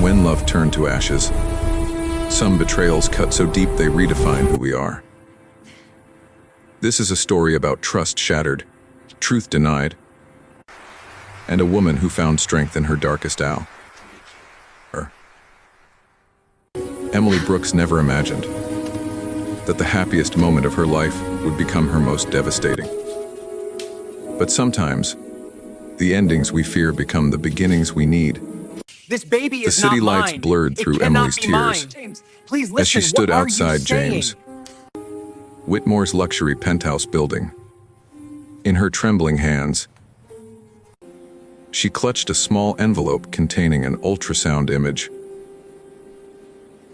When love turned to ashes. Some betrayals cut so deep they redefine who we are. This is a story about trust shattered, truth denied, and a woman who found strength in her darkest hour. Emily Brooks never imagined that the happiest moment of her life would become her most devastating. But sometimes, the endings we fear become the beginnings we need. This baby The is city not lights mine. blurred It through cannot Emily's be mine. tears James, please listen. as she stood What are you outside saying? James Whitmore's luxury penthouse building. In her trembling hands, she clutched a small envelope containing an ultrasound image.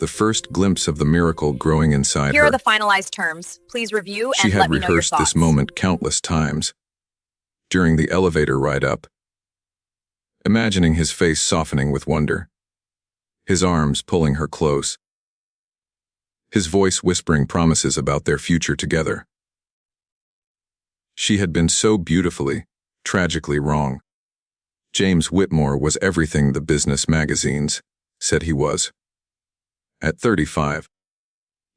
The first glimpse of the miracle growing inside Here her. are the finalized terms. Please review She and had let me know your rehearsed thoughts. this moment countless times during the elevator ride up, imagining his face softening with wonder, his arms pulling her close, his voice whispering promises about their future together. She had been so beautifully, tragically wrong. James Whitmore was everything the business magazines said he was. At 35,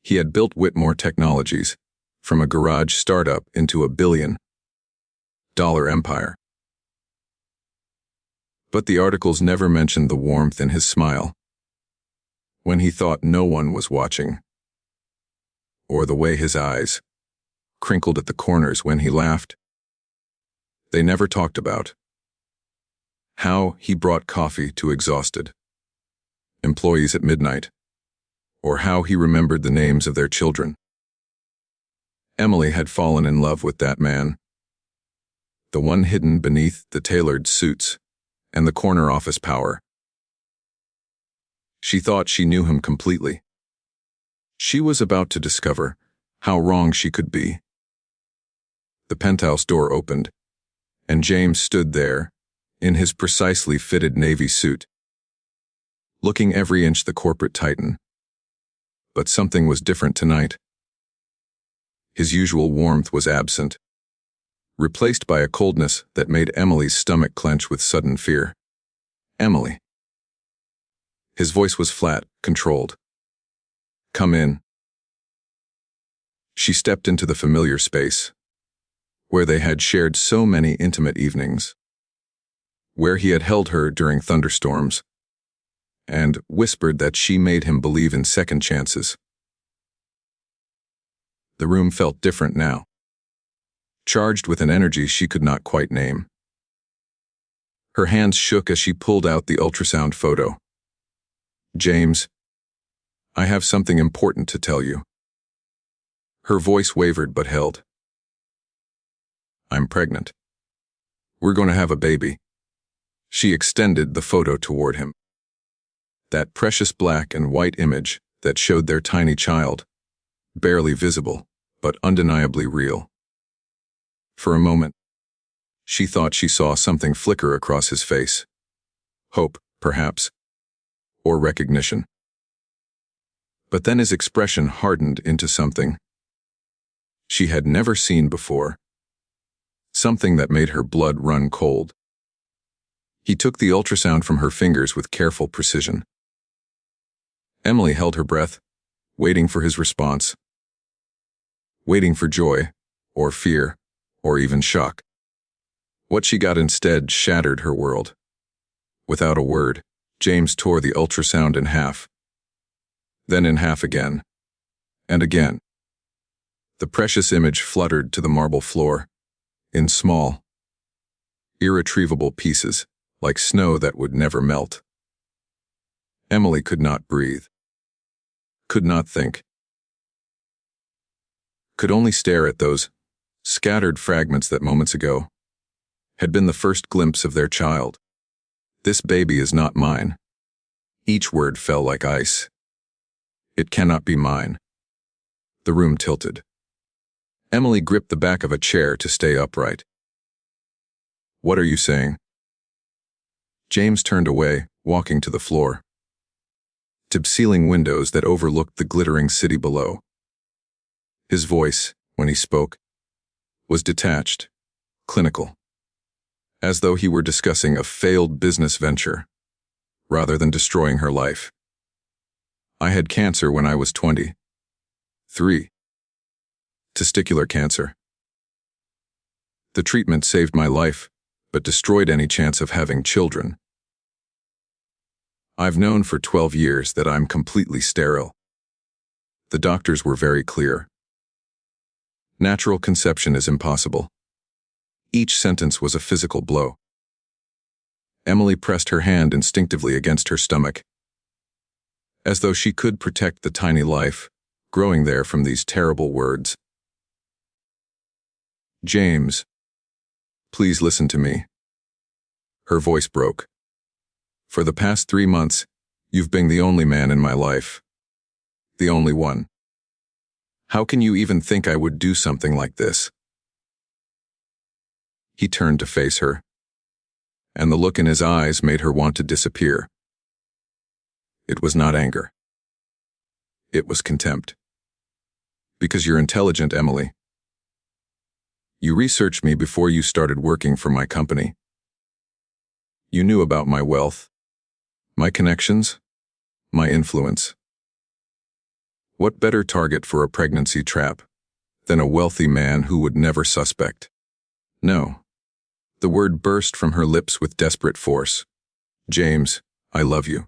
he had built Whitmore Technologies from a garage startup into a billion-dollar empire. But the articles never mentioned the warmth in his smile when he thought no one was watching, or the way his eyes crinkled at the corners when he laughed. They never talked about how he brought coffee to exhausted employees at midnight, or how he remembered the names of their children. Emily had fallen in love with that man, the one hidden beneath the tailored suits and the corner office power. She thought she knew him completely. She was about to discover how wrong she could be. The penthouse door opened, and James stood there in his precisely fitted navy suit, looking every inch the corporate titan. But something was different tonight. His usual warmth was absent, replaced by a coldness that made Emily's stomach clench with sudden fear. Emily. His voice was flat, controlled. Come in. She stepped into the familiar space, where they had shared so many intimate evenings, where he had held her during thunderstorms, and whispered that she made him believe in second chances. The room felt different now, charged with an energy she could not quite name. Her hands shook as she pulled out the ultrasound photo. James, I have something important to tell you. Her voice wavered but held. I'm pregnant. We're going to have a baby. She extended the photo toward him. That precious black and white image that showed their tiny child, barely visible, but undeniably real. For a moment, she thought she saw something flicker across his face. Hope, perhaps, or recognition. But then his expression hardened into something she had never seen before, something that made her blood run cold. He took the ultrasound from her fingers with careful precision. Emily held her breath, waiting for his response. Waiting for joy, or fear, or even shock. What she got instead shattered her world. Without a word, James tore the ultrasound in half. Then in half again. And again. The precious image fluttered to the marble floor, in small, irretrievable pieces, like snow that would never melt. Emily could not breathe. Could not think. Could only stare at those scattered fragments that moments ago had been the first glimpse of their child. This baby is not mine. Each word fell like ice. It cannot be mine. The room tilted. Emily gripped the back of a chair to stay upright. What are you saying? James turned away, walking to the floor, to ceiling windows that overlooked the glittering city below. His voice, when he spoke, was detached, clinical, as though he were discussing a failed business venture, rather than destroying her life. I had cancer when I was 20. 3. Testicular cancer. The treatment saved my life, but destroyed any chance of having children. I've known for 12 years that I'm completely sterile. The doctors were very clear. Natural conception is impossible. Each sentence was a physical blow. Emily pressed her hand instinctively against her stomach, as though she could protect the tiny life growing there from these terrible words. James, please listen to me. Her voice broke. For the past 3 months, you've been the only man in my life. The only one. How can you even think I would do something like this? He turned to face her, and the look in his eyes made her want to disappear. It was not anger. It was contempt. Because you're intelligent, Emily. You researched me before you started working for my company. You knew about my wealth, my connections, my influence. What better target for a pregnancy trap than a wealthy man who would never suspect? No. The word burst from her lips with desperate force. James, I love you.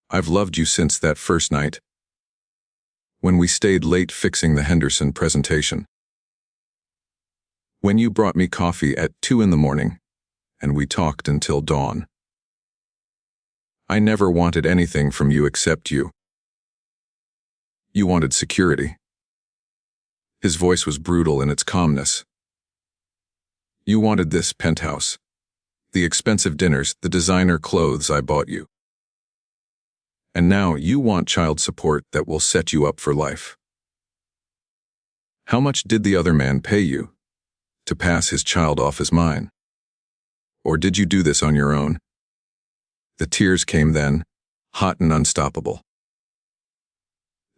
I've loved you since that first night, when we stayed late fixing the Henderson presentation. When you brought me coffee at 2 in the morning, and we talked until dawn. I never wanted anything from you except you. You wanted security. His voice was brutal in its calmness. You wanted this penthouse, the expensive dinners, the designer clothes I bought you. And now you want child support that will set you up for life. How much did the other man pay you to pass his child off as mine? Or did you do this on your own? The tears came then, hot and unstoppable.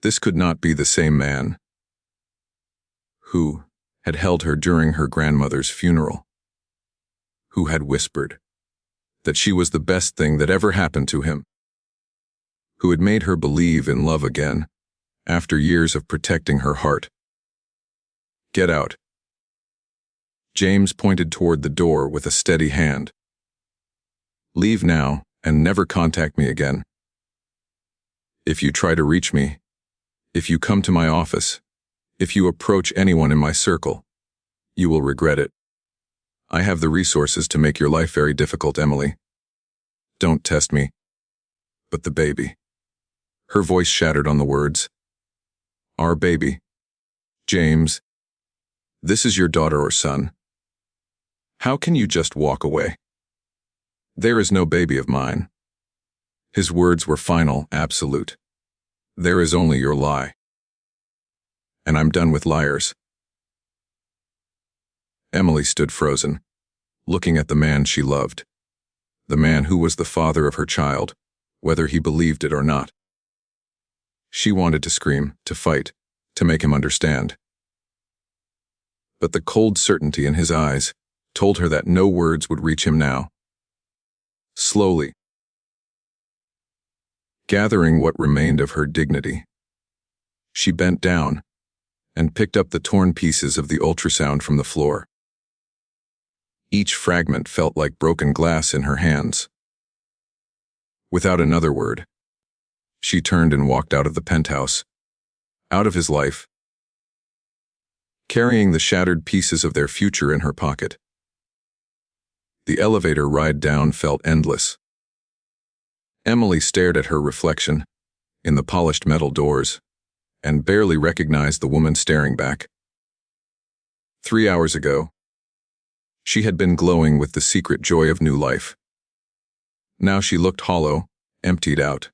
This could not be the same man who had held her during her grandmother's funeral, who had whispered that she was the best thing that ever happened to him, who had made her believe in love again after years of protecting her heart. Get out. James pointed toward the door with a steady hand. Leave now and never contact me again. If you try to reach me, if you come to my office, if you approach anyone in my circle, you will regret it. I have the resources to make your life very difficult, Emily. Don't test me. But the baby. Her voice shattered on the words. Our baby. James, this is your daughter or son. How can you just walk away? There is no baby of mine. His words were final, absolute. There is only your lie. And I'm done with liars. Emily stood frozen, looking at the man she loved, the man who was the father of her child, whether he believed it or not. She wanted to scream, to fight, to make him understand. But the cold certainty in his eyes told her that no words would reach him now. Slowly, gathering what remained of her dignity, she bent down and picked up the torn pieces of the ultrasound from the floor. Each fragment felt like broken glass in her hands. Without another word, she turned and walked out of the penthouse, out of his life, carrying the shattered pieces of their future in her pocket. The elevator ride down felt endless. Emily stared at her reflection in the polished metal doors and barely recognized the woman staring back. 3 hours ago, she had been glowing with the secret joy of new life. Now she looked hollow, emptied out.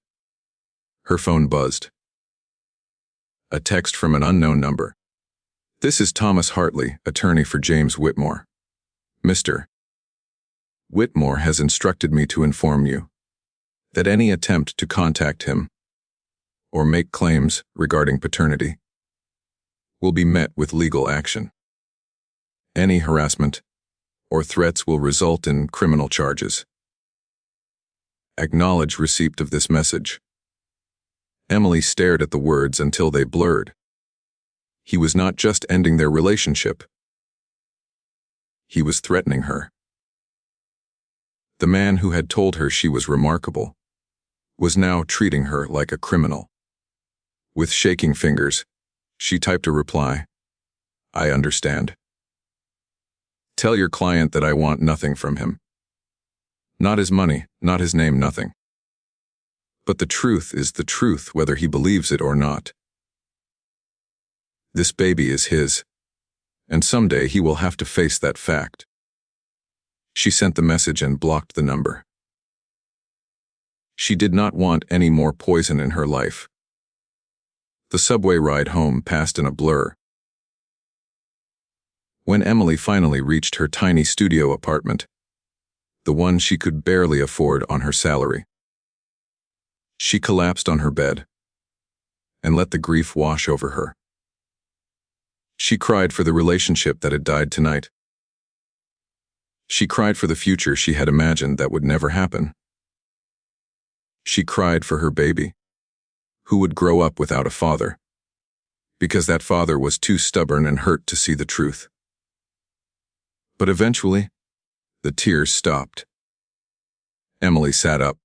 Her phone buzzed. A text from an unknown number. This is Thomas Hartley, attorney for James Whitmore. Mr. Whitmore has instructed me to inform you that any attempt to contact him or make claims regarding paternity will be met with legal action. Any harassment or threats will result in criminal charges. Acknowledge receipt of this message. Emily stared at the words until they blurred. He was not just ending their relationship. He was threatening her. The man who had told her she was remarkable was now treating her like a criminal. With shaking fingers, she typed a reply. I understand. Tell your client that I want nothing from him. Not his money, not his name, nothing. But the truth is the truth whether he believes it or not. This baby is his, and someday he will have to face that fact. She sent the message and blocked the number. She did not want any more poison in her life. The subway ride home passed in a blur. When Emily finally reached her tiny studio apartment, the one she could barely afford on her salary, she collapsed on her bed and let the grief wash over her. She cried for the relationship that had died tonight. She cried for the future she had imagined that would never happen. She cried for her baby, who would grow up without a father, because that father was too stubborn and hurt to see the truth. But eventually, the tears stopped. Emily sat up,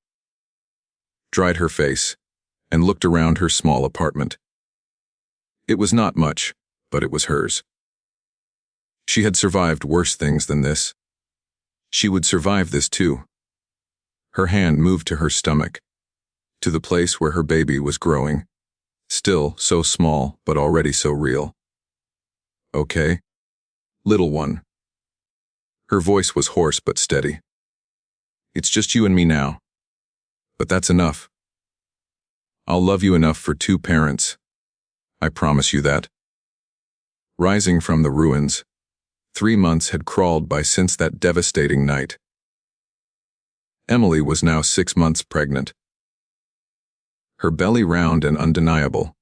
dried her face, and looked around her small apartment. It was not much, but it was hers. She had survived worse things than this. She would survive this too. Her hand moved to her stomach, to the place where her baby was growing, still so small but already so real. Okay, little one. Her voice was hoarse but steady. It's just you and me now. But that's enough. I'll love you enough for 2 parents. I promise you that. Rising from the ruins, 3 months had crawled by since that devastating night. Emily was now 6 months pregnant. Her belly round and undeniable,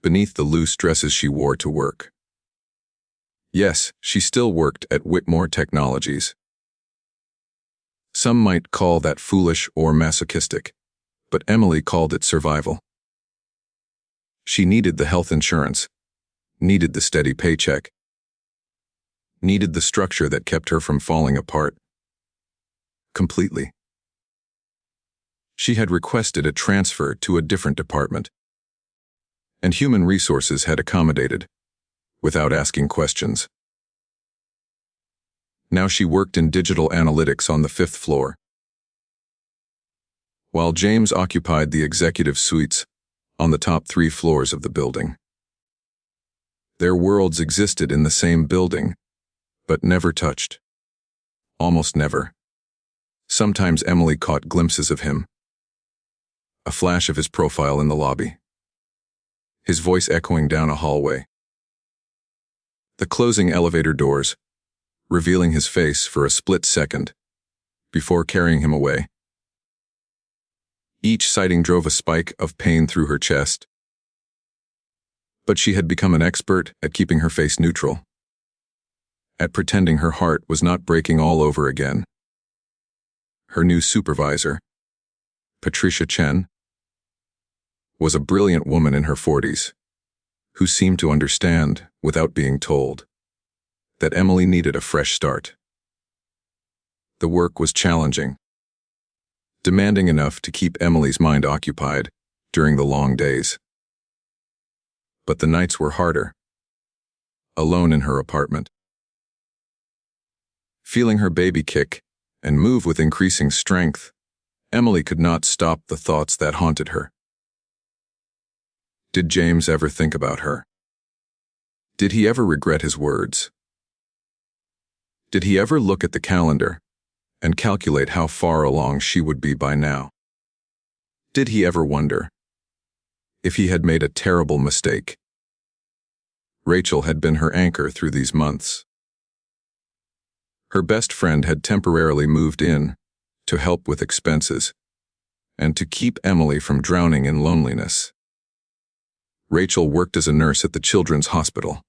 beneath the loose dresses she wore to work. Yes, she still worked at Whitmore Technologies. Some might call that foolish or masochistic, but Emily called it survival. She needed the health insurance, needed the steady paycheck, needed the structure that kept her from falling apart completely. She had requested a transfer to a different department, and human resources had accommodated, without asking questions. Now she worked in digital analytics on the 5th floor, while James occupied the executive suites on the top 3 floors of the building. Their worlds existed in the same building, but never touched. Almost never. Sometimes Emily caught glimpses of him. A flash of his profile in the lobby. His voice echoing down a hallway. The closing elevator doors, revealing his face for a split second, before carrying him away. Each sighting drove a spike of pain through her chest. But she had become an expert at keeping her face neutral, at pretending her heart was not breaking all over again. Her new supervisor, Patricia Chen, was a brilliant woman in her 40s, who seemed to understand, without being told, that Emily needed a fresh start. The work was challenging, demanding enough to keep Emily's mind occupied during the long days. But the nights were harder, alone in her apartment. Feeling her baby kick and move with increasing strength, Emily could not stop the thoughts that haunted her. Did James ever think about her? Did he ever regret his words? Did he ever look at the calendar and calculate how far along she would be by now? Did he ever wonder if he had made a terrible mistake? Rachel had been her anchor through these months. Her best friend had temporarily moved in to help with expenses and to keep Emily from drowning in loneliness. Rachel worked as a nurse at the Children's Hospital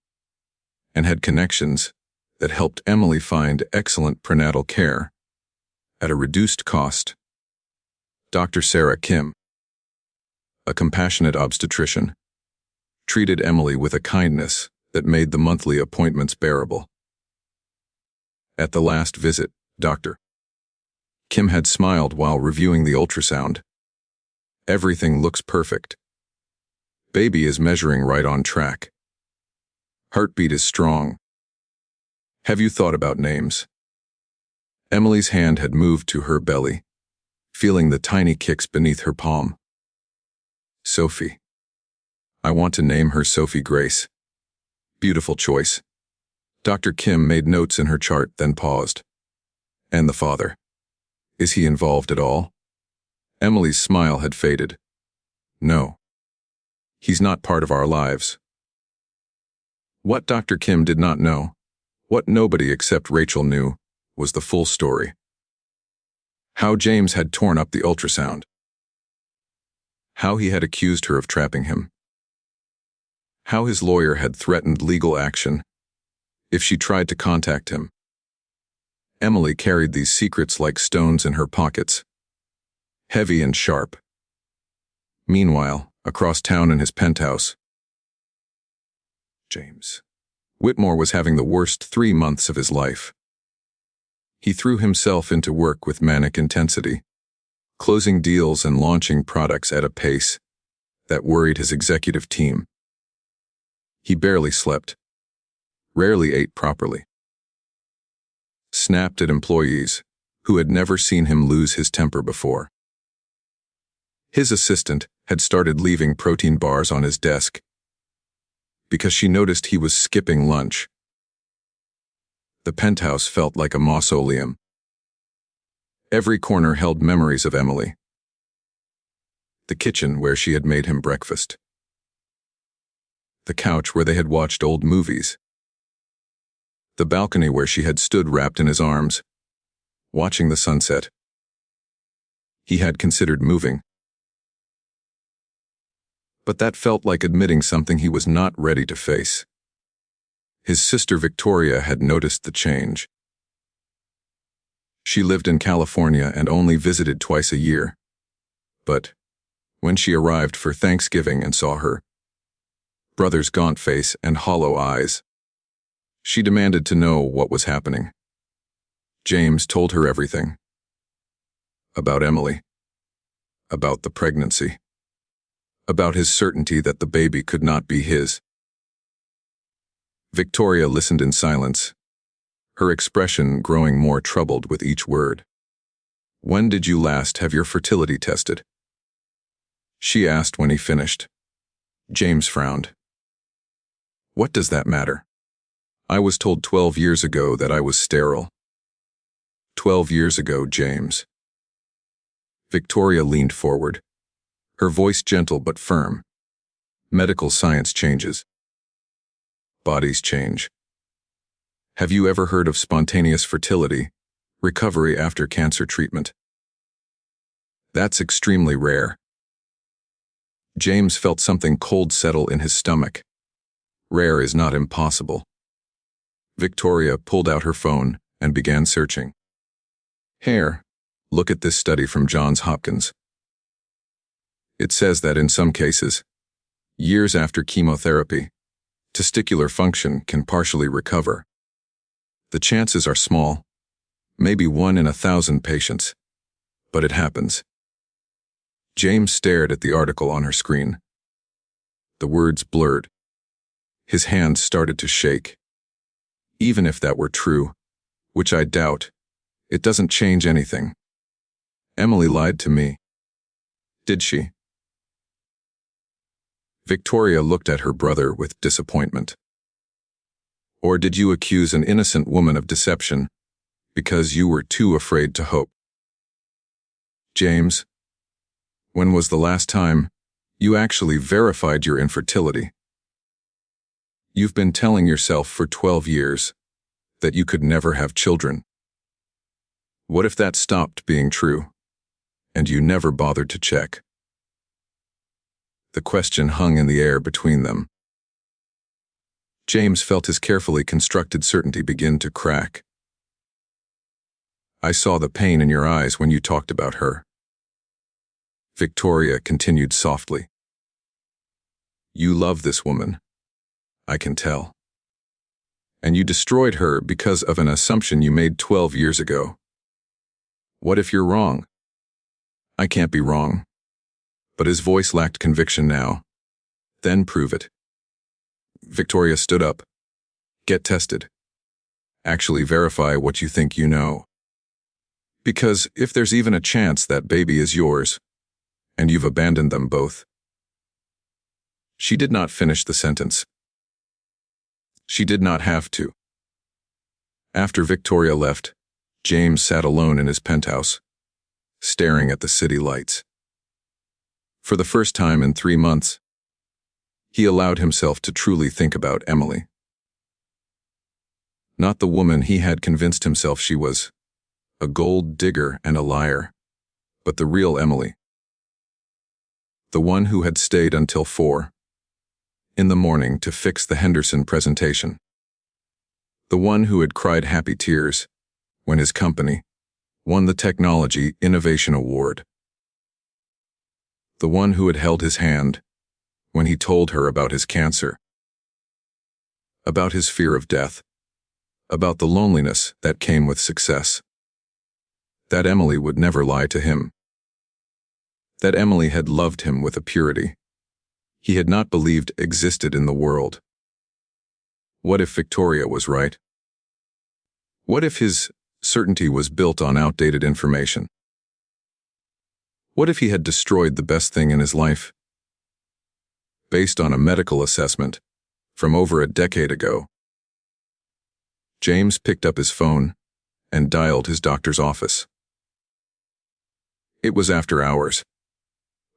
and had connections that helped Emily find excellent prenatal care at a reduced cost. Dr. Sarah Kim, a compassionate obstetrician, treated Emily with a kindness that made the monthly appointments bearable. At the last visit, Dr. Kim had smiled while reviewing the ultrasound. Everything looks perfect. Baby is measuring right on track. Heartbeat is strong. Have you thought about names? Emily's hand had moved to her belly, feeling the tiny kicks beneath her palm. Sophie. I want to name her Sophie Grace. Beautiful choice. Dr. Kim made notes in her chart, then paused. And the father? Is he involved at all? Emily's smile had faded. No. He's not part of our lives. What Dr. Kim did not know, what nobody except Rachel knew, was the full story. How James had torn up the ultrasound. How he had accused her of trapping him. How his lawyer had threatened legal action if she tried to contact him. Emily carried these secrets like stones in her pockets, heavy and sharp. Meanwhile, across town in his penthouse, James Whitmore was having the worst 3 months of his life. He threw himself into work with manic intensity, closing deals and launching products at a pace that worried his executive team. He barely slept, rarely ate properly, snapped at employees who had never seen him lose his temper before. His assistant had started leaving protein bars on his desk because she noticed he was skipping lunch. The penthouse felt like a mausoleum. Every corner held memories of Emily. The kitchen where she had made him breakfast. The couch where they had watched old movies. The balcony where she had stood wrapped in his arms, watching the sunset. He had considered moving. But that felt like admitting something he was not ready to face. His sister Victoria had noticed the change. She lived in California and only visited twice a year. But when she arrived for Thanksgiving and saw her brother's gaunt face and hollow eyes, she demanded to know what was happening. James told her everything. About Emily. About the pregnancy. About his certainty that the baby could not be his. Victoria listened in silence, her expression growing more troubled with each word. When did you last have your fertility tested? She asked when he finished. James frowned. What does that matter? I was told 12 years ago that I was sterile. 12 years ago, James. Victoria leaned forward, her voice gentle but firm. Medical science changes. Bodies change. Have you ever heard of spontaneous fertility, recovery after cancer treatment? That's extremely rare. James felt something cold settle in his stomach. Rare is not impossible. Victoria pulled out her phone and began searching. Here, look at this study from Johns Hopkins. It says that in some cases, years after chemotherapy, testicular function can partially recover. The chances are small, maybe 1 in 1,000 patients, but it happens. James stared at the article on her screen. The words blurred. His hands started to shake. Even if that were true, which I doubt, it doesn't change anything. Emily lied to me. Did she? Victoria looked at her brother with disappointment. Or did you accuse an innocent woman of deception because you were too afraid to hope? James, when was the last time you actually verified your infertility? You've been telling yourself for 12 years that you could never have children. What if that stopped being true, and you never bothered to check? The question hung in the air between them. James felt his carefully constructed certainty begin to crack. I saw the pain in your eyes when you talked about her. Victoria continued softly. You love this woman. I can tell. And you destroyed her because of an assumption you made 12 years ago. What if you're wrong? I can't be wrong. But his voice lacked conviction now. Then prove it. Victoria stood up. Get tested. Actually verify what you think you know. Because if there's even a chance that baby is yours, and you've abandoned them both. She did not finish the sentence. She did not have to. After Victoria left, James sat alone in his penthouse, staring at the city lights. For the first time in 3 months, he allowed himself to truly think about Emily. Not the woman he had convinced himself she was, a gold digger and a liar, but the real Emily. The one who had stayed until 4 in the morning to fix the Henderson presentation. The one who had cried happy tears when his company won the Technology Innovation Award. The one who had held his hand when he told her about his cancer, about his fear of death, about the loneliness that came with success. That Emily would never lie to him. That Emily had loved him with a purity he had not believed existed in the world. What if Victoria was right? What if his certainty was built on outdated information? What if he had destroyed the best thing in his life? Based on a medical assessment from over a decade ago. James picked up his phone and dialed his doctor's office. It was after hours,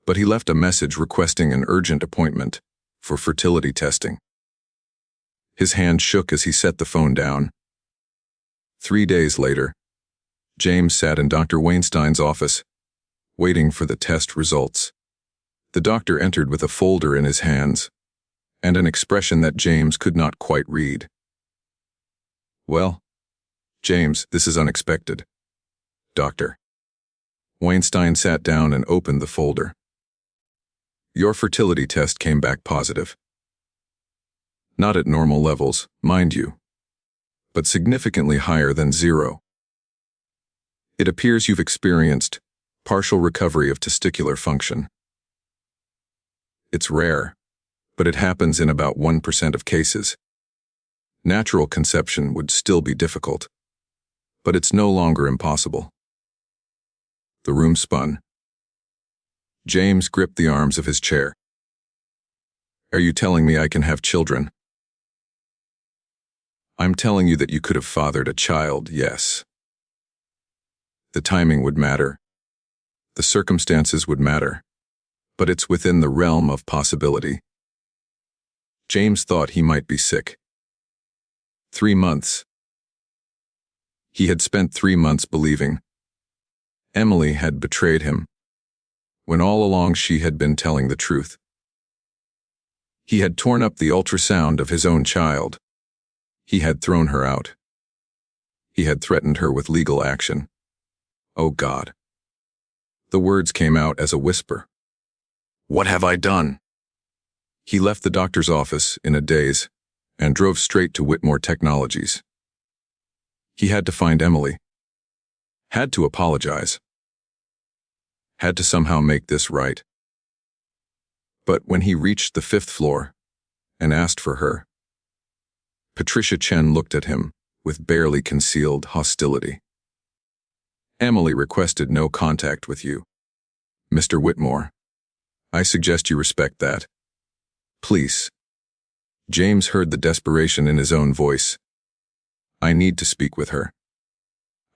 but he left a message requesting an urgent appointment for fertility testing. His hand shook as he set the phone down. 3 days later, James sat in Dr. Weinstein's office, waiting for the test results. The doctor entered with a folder in his hands, and an expression that James could not quite read. Well, James, this is unexpected. Doctor. Weinstein sat down and opened the folder. Your fertility test came back positive. Not at normal levels, mind you, but significantly higher than 0. It appears you've experienced partial recovery of testicular function. It's rare, but it happens in about 1% of cases. Natural conception would still be difficult, but it's no longer impossible. The room spun. James gripped the arms of his chair. Are you telling me I can have children? I'm telling you that you could have fathered a child, yes. The timing would matter. The circumstances would matter. But it's within the realm of possibility. James thought he might be sick. 3 months. He had spent 3 months believing Emily had betrayed him, when all along she had been telling the truth. He had torn up the ultrasound of his own child. He had thrown her out. He had threatened her with legal action. Oh God. The words came out as a whisper. What have I done? He left the doctor's office in a daze and drove straight to Whitmore Technologies. He had to find Emily. Had to apologize. Had to somehow make this right. But when he reached the 5th floor and asked for her, Patricia Chen looked at him with barely concealed hostility. Emily requested no contact with you. Mr. Whitmore, I suggest you respect that. Please. James heard the desperation in his own voice. I need to speak with her.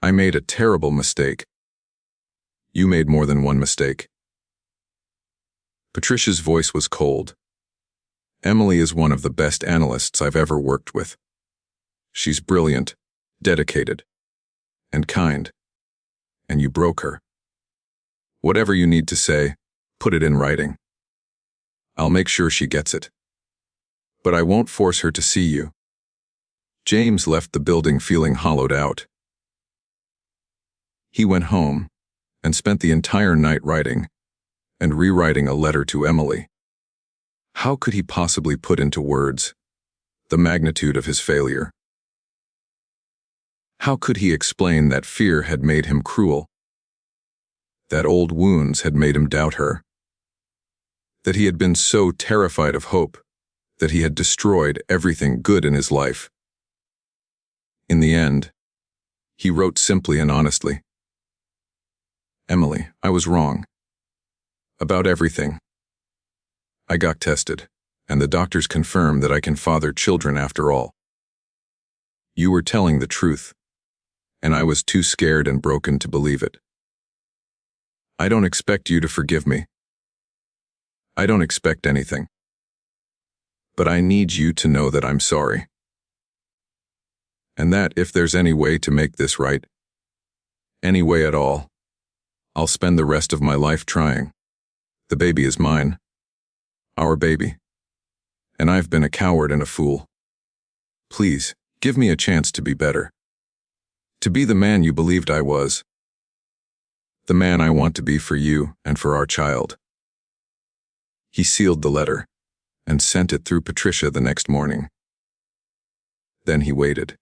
I made a terrible mistake. You made more than one mistake. Patricia's voice was cold. Emily is one of the best analysts I've ever worked with. She's brilliant, dedicated, and kind. And you broke her. Whatever you need to say, put it in writing. I'll make sure she gets it. But I won't force her to see you. James left the building feeling hollowed out. He went home and spent the entire night writing and rewriting a letter to Emily. How could he possibly put into words the magnitude of his failure? How could he explain that fear had made him cruel, that old wounds had made him doubt her, that he had been so terrified of hope that he had destroyed everything good in his life? In the end, he wrote simply and honestly, "Emily, I was wrong. About everything. I got tested, and the doctors confirmed that I can father children after all. You were telling the truth, and I was too scared and broken to believe it. I don't expect you to forgive me. I don't expect anything. But I need you to know that I'm sorry. And that if there's any way to make this right, any way at all, I'll spend the rest of my life trying. The baby is mine. Our baby. And I've been a coward and a fool. Please, give me a chance to be better. To be the man you believed I was. The man I want to be for you and for our child." He sealed the letter and sent it through Patricia the next morning. Then he waited.